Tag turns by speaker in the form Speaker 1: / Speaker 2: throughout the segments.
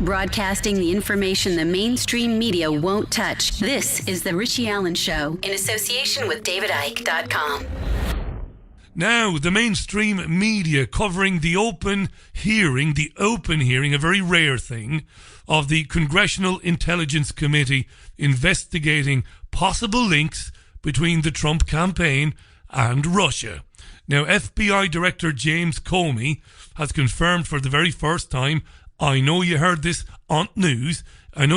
Speaker 1: Broadcasting the information the mainstream media won't touch. This is The Richie Allen Show, in association with DavidIke.com.
Speaker 2: Now, the mainstream media covering the open hearing, a very rare thing, of the Congressional Intelligence Committee investigating possible links between the Trump campaign and Russia. Now, FBI Director James Comey has confirmed for the very first time, I know you heard this on news, but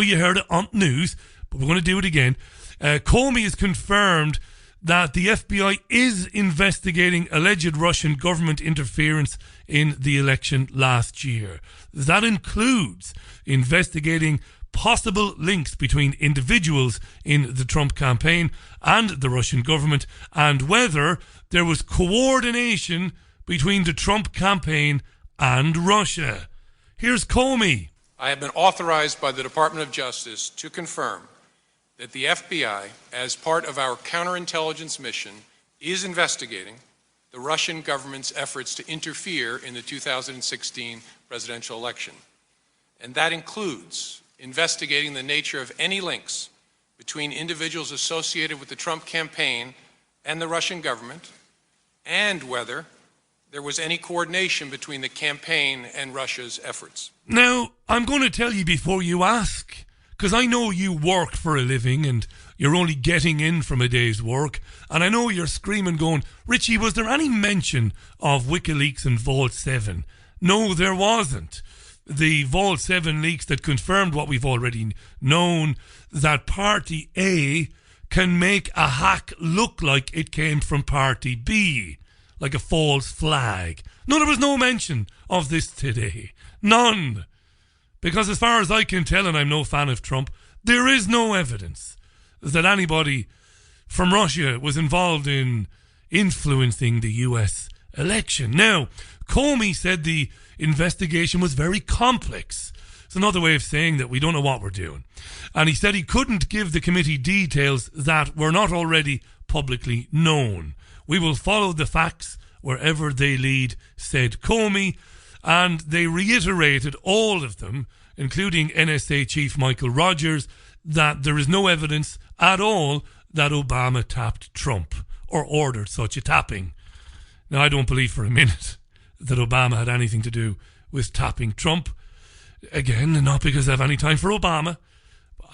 Speaker 2: we're going to do it again. Comey has confirmed that the FBI is investigating alleged Russian government interference in the election last year. That includes investigating possible links between individuals in the Trump campaign and the Russian government, and whether there was coordination between the Trump campaign and Russia. Here's Comey.
Speaker 3: I have been authorized by the Department of Justice to confirm that the FBI, as part of our counterintelligence mission, is investigating the Russian government's efforts to interfere in the 2016 presidential election. And that includes investigating the nature of any links between individuals associated with the Trump campaign and the Russian government, and whether there was any coordination between the campaign and Russia's efforts.
Speaker 2: Now, I'm going to tell you before you ask, because I know you work for a living and you're only getting in from a day's work, and I know you're screaming going, Richie, was there any mention of WikiLeaks and Vault 7? No, there wasn't. The Vault 7 leaks that confirmed what we've already known, that Party A can make a hack look like it came from Party B, like a false flag. No, there was no mention of this today. None. Because as far as I can tell, and I'm no fan of Trump, there is no evidence that anybody from Russia was involved in influencing the US election. Now, Comey said the investigation was very complex. It's another way of saying that we don't know what we're doing. And he said he couldn't give the committee details that were not already publicly known. We will follow the facts wherever they lead, said Comey, and they reiterated, all of them, including NSA Chief Michael Rogers, that there is no evidence at all that Obama tapped Trump or ordered such a tapping. Now, I don't believe for a minute that Obama had anything to do with tapping Trump. Again, not because I have any time for Obama.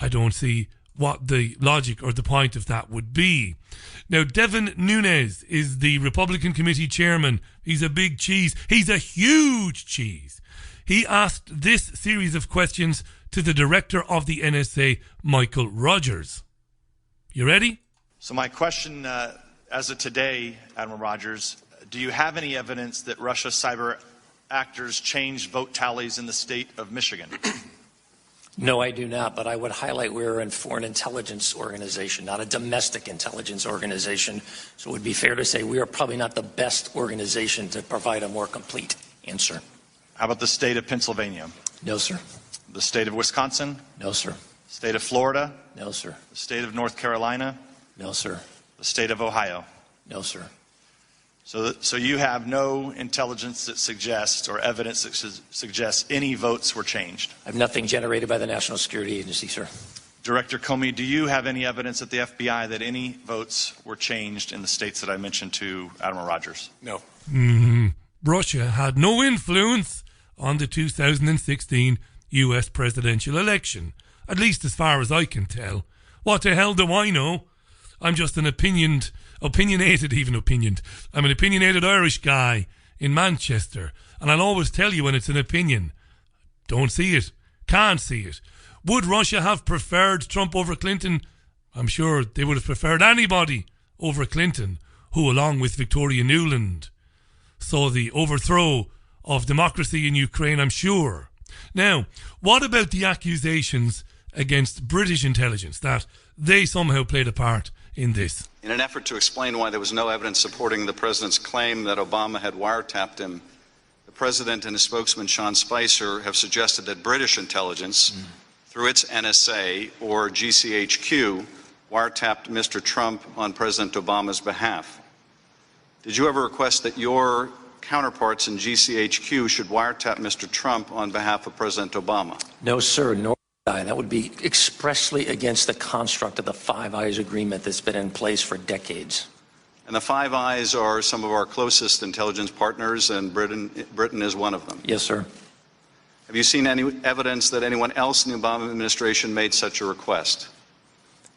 Speaker 2: I don't see what the logic or the point of that would be. Now, Devin Nunes is the Republican Committee chairman. He's a big cheese. He's a huge cheese. He asked this series of questions to the director of the NSA, Michael Rogers. You ready?
Speaker 4: So my question, as of today, Admiral Rogers, do you have any evidence that Russia cyber actors changed vote tallies in the state of Michigan?
Speaker 5: No, I do not, but I would highlight we're a foreign intelligence organization, not a domestic intelligence organization. So it would be fair to say we are probably not the best organization to provide a more complete answer.
Speaker 4: How about the state of Pennsylvania?
Speaker 5: No, sir.
Speaker 4: The state of Wisconsin?
Speaker 5: No, sir.
Speaker 4: State of Florida?
Speaker 5: No, sir.
Speaker 4: The state of North Carolina?
Speaker 5: No, sir.
Speaker 4: The state of Ohio?
Speaker 5: No, sir.
Speaker 4: So you have no intelligence that suggests or evidence that suggests any votes were changed?
Speaker 5: I have nothing generated by the National Security Agency, sir.
Speaker 4: Director Comey, do you have any evidence at the FBI that any votes were changed in the states that I mentioned to Admiral Rogers?
Speaker 3: No.
Speaker 2: Russia had no influence on the 2016 US presidential election, at least as far as I can tell. What the hell do I know? I'm just an opinionated Irish guy in Manchester, and I'll always tell you when it's an opinion. Don't see it, can't see it. Would Russia have preferred Trump over Clinton? I'm sure they would have preferred anybody over Clinton, who, along with Victoria Nuland, saw the overthrow of democracy in Ukraine, I'm sure. Now, what about the accusations against British intelligence that they somehow played a part in this?
Speaker 6: In an effort to explain why there was no evidence supporting the president's claim that Obama had wiretapped him, the president and his spokesman, Sean Spicer, have suggested that British intelligence, through its NSA or GCHQ, wiretapped Mr. Trump on President Obama's behalf. Did you ever request that your counterparts in GCHQ should wiretap Mr. Trump on behalf of President Obama?
Speaker 5: No, sir, nor would I. That would be expressly against the construct of the Five Eyes agreement that's been in place for decades.
Speaker 6: And the Five Eyes are some of our closest intelligence partners, and Britain is one of them.
Speaker 5: Yes, sir.
Speaker 6: Have you seen any evidence that anyone else in the Obama administration made such a request?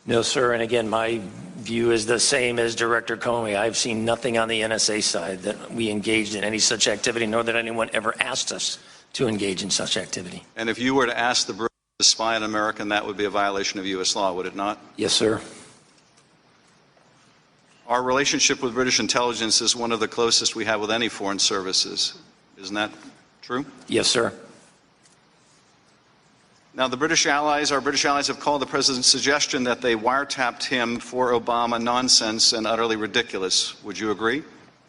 Speaker 5: No, sir. And again, my view is the same as Director Comey. I've seen nothing on the NSA side that we engaged in any such activity, nor that anyone ever asked us to engage in such activity.
Speaker 6: And if you were to ask the British to spy on America, that would be a violation of U.S. law, would it not?
Speaker 5: Yes, sir.
Speaker 6: Our relationship with British intelligence is one of the closest we have with any foreign services. Isn't that true?
Speaker 5: Yes, sir.
Speaker 6: Now, our British allies have called the president's suggestion that they wiretapped him for Obama nonsense and utterly ridiculous. Would you agree?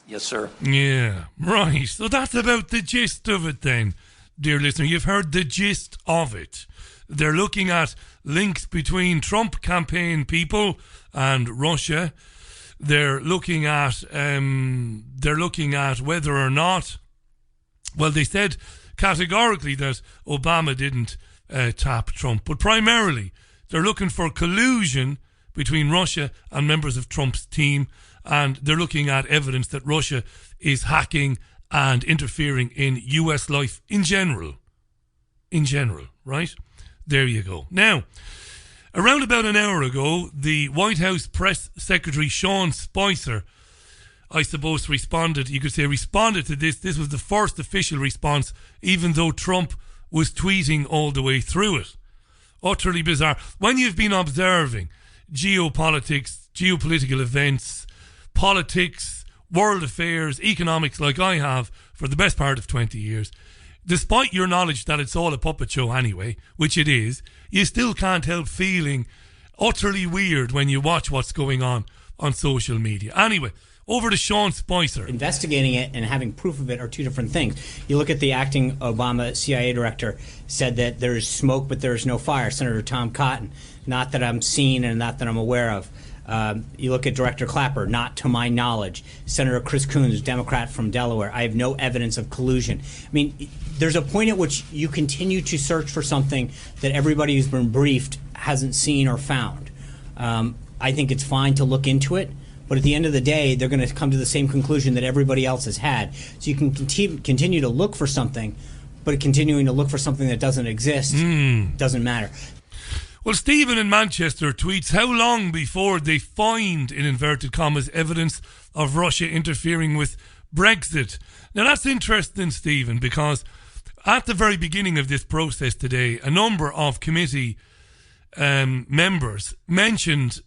Speaker 5: Yes, sir.
Speaker 2: Yeah, right. So that's about the gist of it then, dear listener. You've heard the gist of it. They're looking at links between Trump campaign people and Russia. They're looking at whether or not, well, they said categorically that Obama didn't tap Trump, but primarily they're looking for collusion between Russia and members of Trump's team, and they're looking at evidence that Russia is hacking and interfering in US life in general, right? There you go. Now, around about an hour ago, the White House Press Secretary Sean Spicer, I suppose, responded to this. This was the first official response, even though Trump was tweeting all the way through it. Utterly bizarre. When you've been observing geopolitics, geopolitical events, politics, world affairs, economics like I have for the best part of 20 years, despite your knowledge that it's all a puppet show anyway, which it is, you still can't help feeling utterly weird when you watch what's going on social media. Anyway, over to Sean Spicer.
Speaker 7: Investigating it and having proof of it are two different things. You look at the acting Obama CIA director said that there's smoke but there's no fire, Senator Tom Cotton. Not that I'm seen and not that I'm aware of. You look at Director Clapper, not to my knowledge. Senator Chris Coons, Democrat from Delaware, I have no evidence of collusion. I mean, there's a point at which you continue to search for something that everybody who's been briefed hasn't seen or found. I think it's fine to look into it, but at the end of the day, they're going to come to the same conclusion that everybody else has had. So you can continue to look for something, but continuing to look for something that doesn't exist doesn't matter.
Speaker 2: Well, Stephen in Manchester tweets, how long before they find, in inverted commas, evidence of Russia interfering with Brexit? Now, that's interesting, Stephen, because at the very beginning of this process today, a number of committee members mentioned,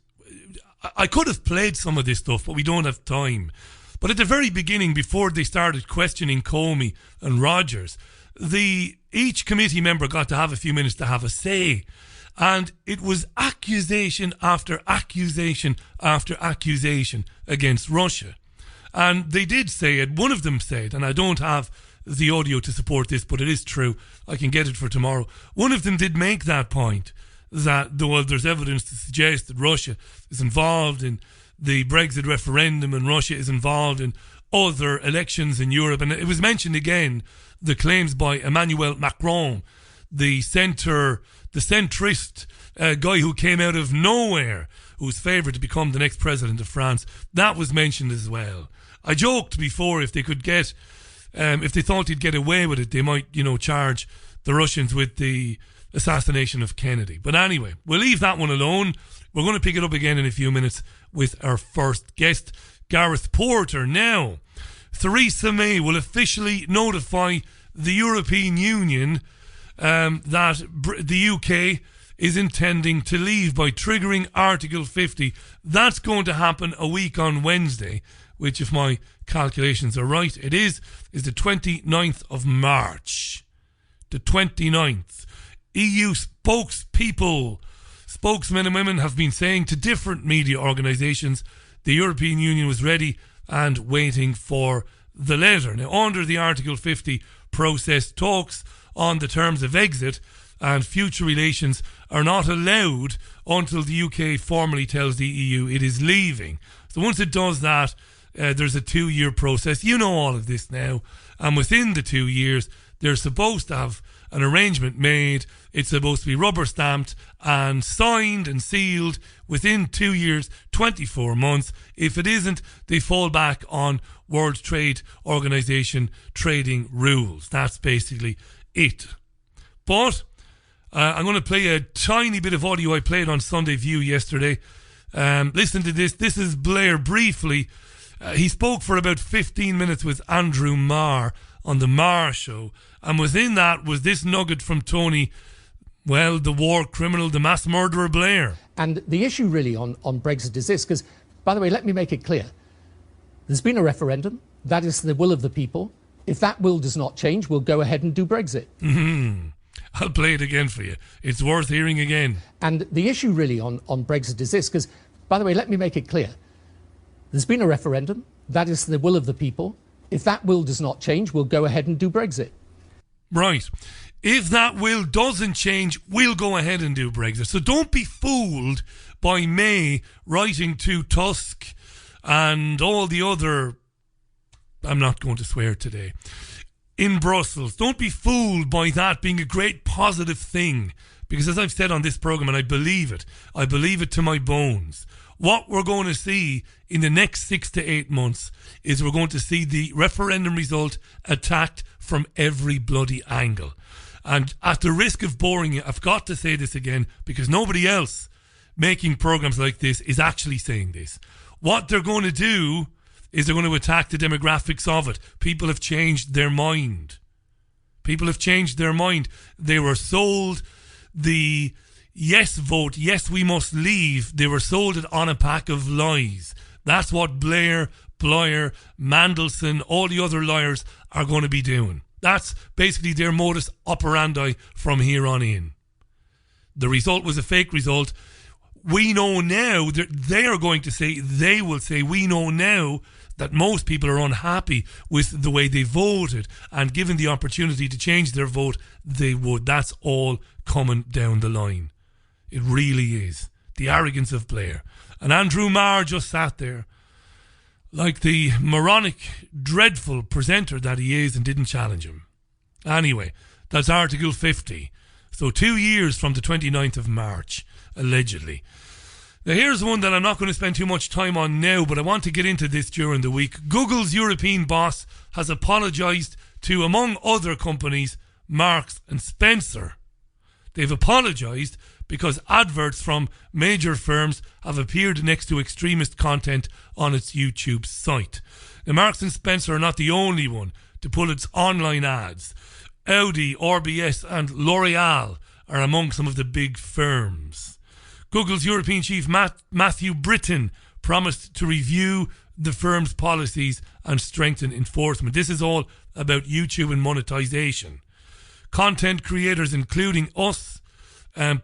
Speaker 2: I could have played some of this stuff, but we don't have time. But at the very beginning, before they started questioning Comey and Rogers, each committee member got to have a few minutes to have a say. And it was accusation after accusation after accusation against Russia. And they did say it. One of them said, and I don't have the audio to support this, but it is true. I can get it for tomorrow. One of them did make that point, that there's evidence to suggest that Russia is involved in the Brexit referendum and Russia is involved in other elections in Europe. And it was mentioned again, the claims by Emmanuel Macron, the centrist guy who came out of nowhere, who's favoured to become the next president of France. That was mentioned as well. I joked before if they could get, if they thought he'd get away with it, they might, charge the Russians with the assassination of Kennedy. But anyway, we'll leave that one alone. We're going to pick it up again in a few minutes with our first guest, Gareth Porter. Now, Theresa May will officially notify the European Union that the UK is intending to leave by triggering Article 50. That's going to happen a week on Wednesday, which, if my calculations are right, is the 29th of March. The 29th. EU spokesmen and women have been saying to different media organisations the European Union was ready and waiting for the letter. Now, under the Article 50 process, talks on the terms of exit and future relations are not allowed until the UK formally tells the EU it is leaving. So once it does that, there's a 2-year process. You know all of this now. And within the 2 years, they're supposed to have an arrangement made. It's supposed to be rubber stamped and signed and sealed within 2 years, 24 months. If it isn't, they fall back on World Trade Organization trading rules. That's basically it. But I'm going to play a tiny bit of audio I played on Sunday View yesterday. Listen to this. This is Blair briefly. He spoke for about 15 minutes with Andrew Marr on the Marr Show. And within that was this nugget from Tony, well, the war criminal, the mass murderer Blair.
Speaker 8: And the issue really on Brexit is this, because, by the way, let me make it clear. There's been a referendum. That is the will of the people. If that will does not change, we'll go ahead and do Brexit.
Speaker 2: Mm-hmm. I'll play it again for you. It's worth hearing again.
Speaker 8: And the issue really on Brexit is this, because, by the way, let me make it clear. There's been a referendum. That is the will of the people. If that will does not change, we'll go ahead and do Brexit.
Speaker 2: Right. If that will doesn't change, we'll go ahead and do Brexit. So don't be fooled by May writing to Tusk and all the other, I'm not going to swear today, in Brussels. Don't be fooled by that being a great positive thing. Because as I've said on this programme, and I believe it to my bones, what we're going to see in the next 6 to 8 months is we're going to see the referendum result attacked from every bloody angle. And at the risk of boring you, I've got to say this again, because nobody else making programmes like this is actually saying this. What they're going to do is they're going to attack the demographics of it. People have changed their mind. They were sold the yes vote, yes we must leave. They were sold it on a pack of lies. That's what Blair, Blyer, Mandelson, all the other liars are going to be doing. That's basically their modus operandi from here on in. The result was a fake result. We know now that they will say, we know now that most people are unhappy with the way they voted, and given the opportunity to change their vote, they would. That's all coming down the line. It really is. The arrogance of Blair. And Andrew Marr just sat there like the moronic, dreadful presenter that he is and didn't challenge him. Anyway, that's Article 50. So 2 years from the 29th of March, allegedly. Now here's one that I'm not going to spend too much time on now, but I want to get into this during the week. Google's European boss has apologised to, among other companies, Marks and Spencer. They've apologised because adverts from major firms have appeared next to extremist content on its YouTube site. Now, Marks and Spencer are not the only one to pull its online ads. Audi, RBS and L'Oreal are among some of the big firms. Google's European chief Matthew Britton promised to review the firm's policies and strengthen enforcement. This is all about YouTube and monetization. Content creators, including us,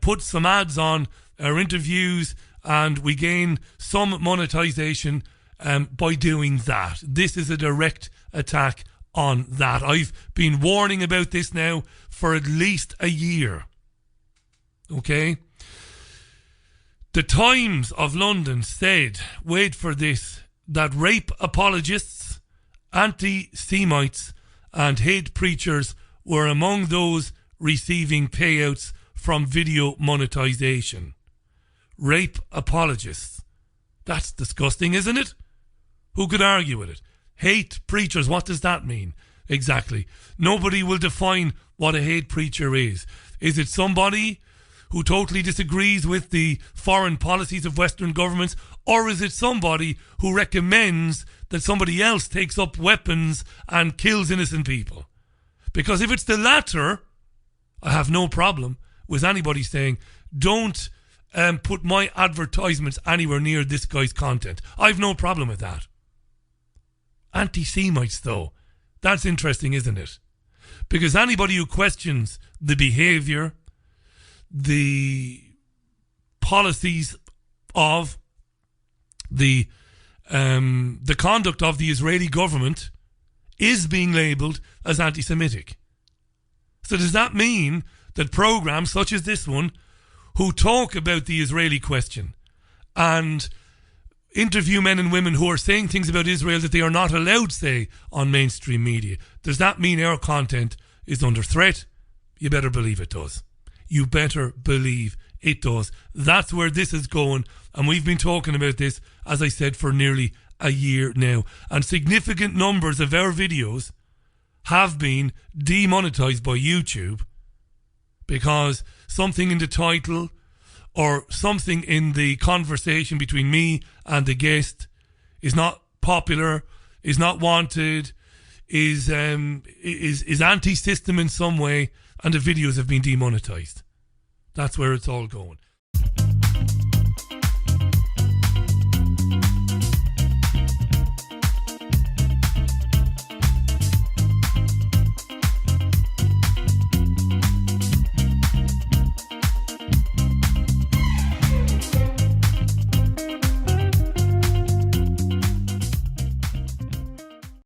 Speaker 2: put some ads on our interviews, and we gain some monetization by doing that. This is a direct attack on that. I've been warning about this now for at least a year. Okay? The Times of London said, wait for this, that rape apologists, anti-Semites and hate preachers were among those receiving payouts from video monetization. Rape apologists. That's disgusting, isn't it? Who could argue with it? Hate preachers, what does that mean? Exactly. Nobody will define what a hate preacher is. Is it somebody who totally disagrees with the foreign policies of Western governments, or is it somebody who recommends that somebody else takes up weapons and kills innocent people? Because if it's the latter, I have no problem with anybody saying, don't put my advertisements anywhere near this guy's content. I've no problem with that. Anti-Semites, though, that's interesting, isn't it? Because anybody who questions the behaviour, the policies of the conduct of the Israeli government is being labelled as anti-Semitic. So does that mean that programmes such as this one, who talk about the Israeli question and interview men and women who are saying things about Israel that they are not allowed to say on mainstream media. Does that mean our content is under threat? You better believe it does. You better believe it does. That's where this is going, and we've been talking about this, as I said, for nearly a year now. And significant numbers of our videos have been demonetized by YouTube because something in the title or something in the conversation between me and the guest is not popular, is not wanted, is anti-system in some way, and the videos have been demonetized. That's where it's all going.